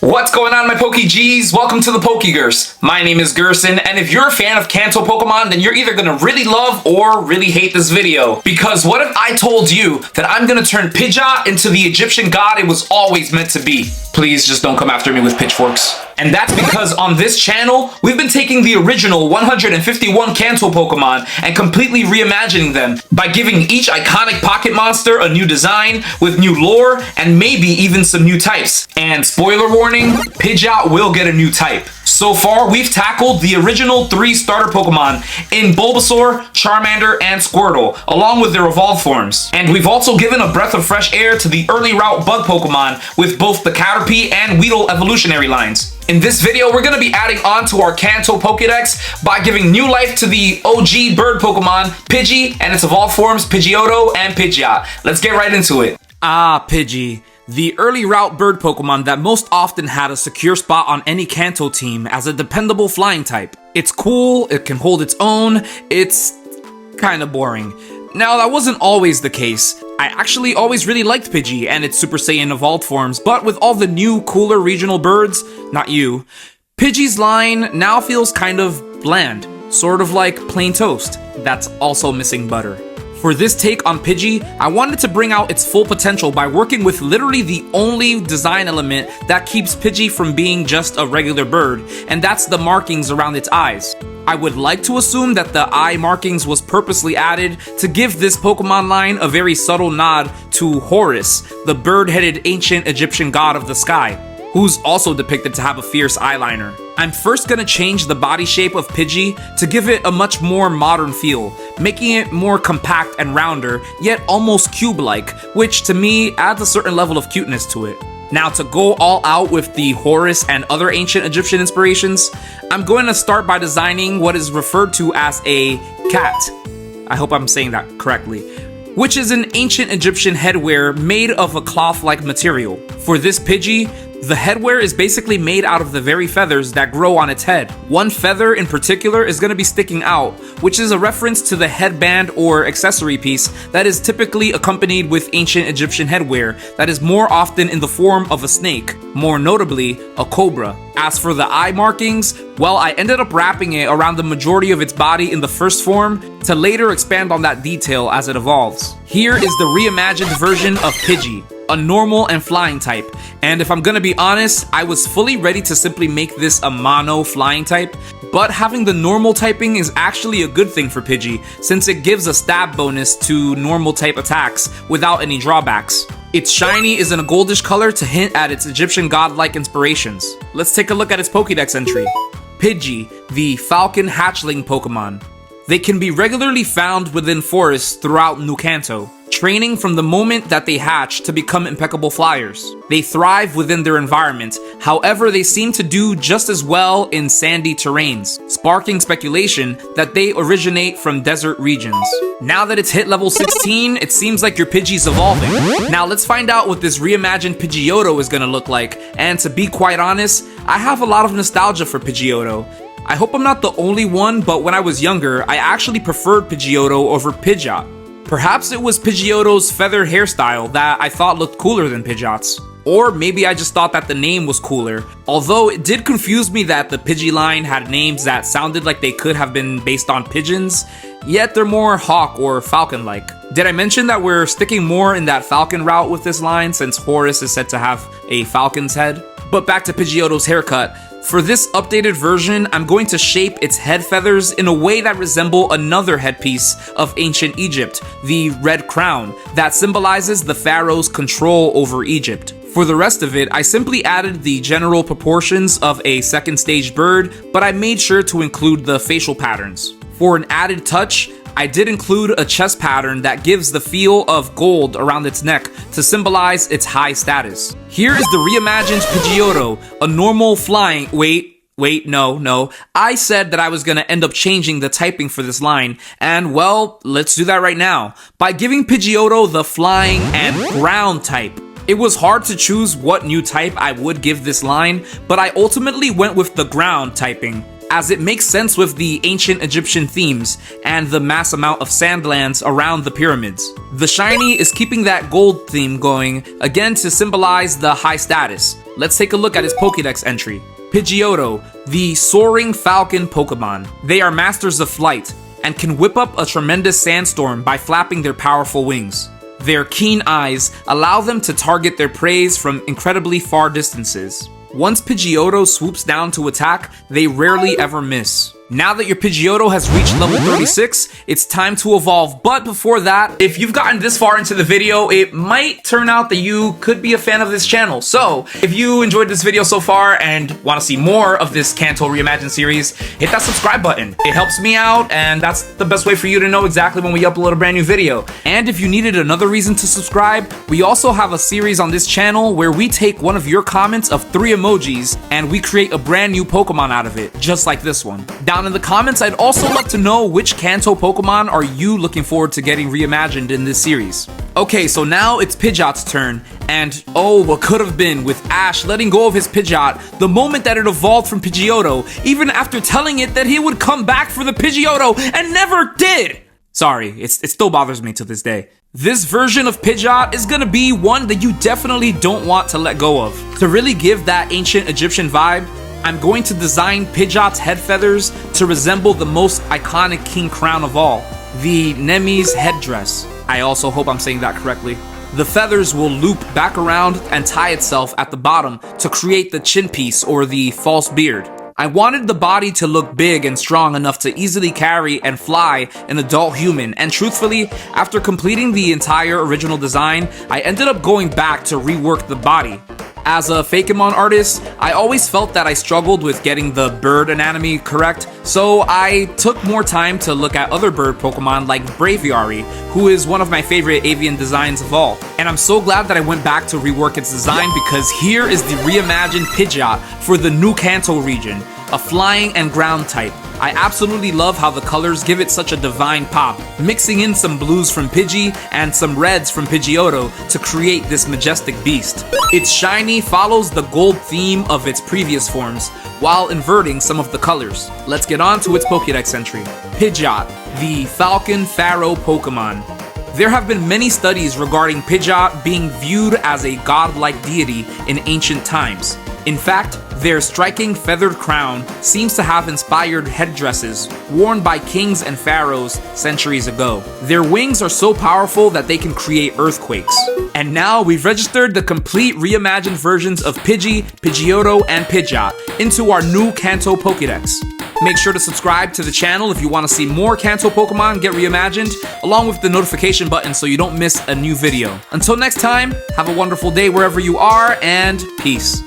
What's going on, my Pokegs? Welcome to the pokegerse. My name is Gerson, and if you're a fan of Kanto Pokemon, then you're either gonna really love or really hate this video. Because what if I told you that I'm gonna turn Pidgeot into the Egyptian god it was always meant to be? Please just don't come after me with pitchforks. And that's because on this channel, we've been taking the original 151 Kanto Pokemon and completely reimagining them by giving each iconic pocket monster a new design with new lore and maybe even some new types. And spoiler warning, Pidgeot will get a new type. So far, we've tackled the original 3 starter Pokemon in Bulbasaur, Charmander, and Squirtle, along with their evolved forms. And we've also given a breath of fresh air to the early route bug Pokemon with both the Caterpie and Weedle evolutionary lines. In this video, we're going to be adding on to our Kanto Pokédex by giving new life to the OG bird Pokemon, Pidgey, and its evolved forms, Pidgeotto and Pidgeot. Let's get right into it. Pidgey. The early route bird Pokemon that most often had a secure spot on any Kanto team as a dependable flying type. It's cool, it can hold its own, it's kinda boring. Now, that wasn't always the case. I actually always really liked Pidgey and its Super Saiyan evolved forms, but with all the new, cooler regional birds, not you, Pidgey's line now feels kind of bland, sort of like plain toast that's also missing butter. For this take on Pidgey, I wanted to bring out its full potential by working with literally the only design element that keeps Pidgey from being just a regular bird, and that's the markings around its eyes. I would like to assume that the eye markings was purposely added to give this Pokemon line a very subtle nod to Horus, the bird-headed ancient Egyptian god of the sky, who's also depicted to have a fierce eyeliner. I'm first gonna change the body shape of Pidgey to give it a much more modern feel, making it more compact and rounder, yet almost cube-like, which to me adds a certain level of cuteness to it. Now, to go all out with the Horus and other ancient Egyptian inspirations, I'm going to start by designing what is referred to as a cat. I hope I'm saying that correctly. Which is an ancient Egyptian headwear made of a cloth-like material. For this Pidgey, the headwear is basically made out of the very feathers that grow on its head. One feather in particular is going to be sticking out, which is a reference to the headband or accessory piece that is typically accompanied with ancient Egyptian headwear that is more often in the form of a snake, more notably a cobra. As for the eye markings, well, I ended up wrapping it around the majority of its body in the first form to later expand on that detail as it evolves. Here is the reimagined version of Pidgey, a normal and flying type, and if I'm gonna be honest, I was fully ready to simply make this a mono flying type, but having the normal typing is actually a good thing for Pidgey, since it gives a stab bonus to normal type attacks without any drawbacks. Its shiny is in a goldish color to hint at its Egyptian godlike inspirations. Let's take a look at its Pokédex entry. Pidgey, the falcon hatchling Pokemon. They can be regularly found within forests throughout New Kanto, training from the moment that they hatch to become impeccable flyers. They thrive within their environment, however they seem to do just as well in sandy terrains, sparking speculation that they originate from desert regions. Now that it's hit level 16, it seems like your Pidgey's evolving. Now let's find out what this reimagined Pidgeotto is gonna look like, and to be quite honest, I have a lot of nostalgia for Pidgeotto. I hope I'm not the only one, but when I was younger, I actually preferred Pidgeotto over Pidgeot. Perhaps it was Pidgeotto's feathered hairstyle that I thought looked cooler than Pidgeot's. Or maybe I just thought that the name was cooler, although it did confuse me that the Pidgey line had names that sounded like they could have been based on pigeons, yet they're more hawk or falcon-like. Did I mention that we're sticking more in that falcon route with this line since Horus is said to have a falcon's head? But back to Pidgeotto's haircut. For this updated version, I'm going to shape its head feathers in a way that resemble another headpiece of ancient Egypt, the red crown, that symbolizes the pharaoh's control over Egypt. For the rest of it, I simply added the general proportions of a second stage bird, but I made sure to include the facial patterns. For an added touch, I did include a chest pattern that gives the feel of gold around its neck to symbolize its high status. Here is the reimagined Pidgeotto, a normal flying— no. I said that I was gonna end up changing the typing for this line, and well, let's do that right now. By giving Pidgeotto the flying and ground type. It was hard to choose what new type I would give this line, but I ultimately went with the ground typing. as it makes sense with the ancient Egyptian themes and the mass amount of sandlands around the pyramids. The shiny is keeping that gold theme going, again to symbolize the high status. Let's take a look at his Pokédex entry. Pidgeotto, the soaring falcon Pokemon. They are masters of flight and can whip up a tremendous sandstorm by flapping their powerful wings. Their keen eyes allow them to target their prey from incredibly far distances. Once Pidgeotto swoops down to attack, they rarely ever miss. Now that your Pidgeotto has reached level 36, it's time to evolve. But before that, if you've gotten this far into the video, it might turn out that you could be a fan of this channel. So, if you enjoyed this video so far and want to see more of this Kanto Reimagined series, hit that subscribe button. It helps me out, and that's the best way for you to know exactly when we upload a brand new video. And if you needed another reason to subscribe, we also have a series on this channel where we take one of your comments of 3 emojis and we create a brand new Pokemon out of it, just like this one. Down in the comments, I'd also love to know which Kanto Pokemon are you looking forward to getting reimagined in this series. Okay, so now it's Pidgeot's turn, and oh, what could have been with Ash letting go of his Pidgeot the moment that it evolved from Pidgeotto, even after telling it that he would come back for the Pidgeotto and never did! Sorry, it still bothers me to this day. This version of Pidgeot is gonna be one that you definitely don't want to let go of. To really give that ancient Egyptian vibe, I'm going to design Pidgeot's head feathers to resemble the most iconic king crown of all, the Neme's headdress. I also hope I'm saying that correctly. The feathers will loop back around and tie itself at the bottom to create the chin piece or the false beard. I wanted the body to look big and strong enough to easily carry and fly an adult human, and truthfully, after completing the entire original design, I ended up going back to rework the body. As a Fakemon artist, I always felt that I struggled with getting the bird anatomy correct, so I took more time to look at other bird Pokemon like Braviary, who is one of my favorite avian designs of all. And I'm so glad that I went back to rework its design, because here is the reimagined Pidgeot for the new Kanto region, a flying and ground type. I absolutely love how the colors give it such a divine pop, mixing in some blues from Pidgey and some reds from Pidgeotto to create this majestic beast. Its shiny follows the gold theme of its previous forms, while inverting some of the colors. Let's get on to its Pokédex entry. Pidgeot, the Falcon Pharaoh Pokemon. There have been many studies regarding Pidgeot being viewed as a godlike deity in ancient times. In fact, their striking feathered crown seems to have inspired headdresses worn by kings and pharaohs centuries ago. Their wings are so powerful that they can create earthquakes. And now we've registered the complete reimagined versions of Pidgey, Pidgeotto, and Pidgeot into our new Kanto Pokédex. Make sure to subscribe to the channel if you want to see more Kanto Pokemon get reimagined, along with the notification button so you don't miss a new video. Until next time, have a wonderful day wherever you are, and peace.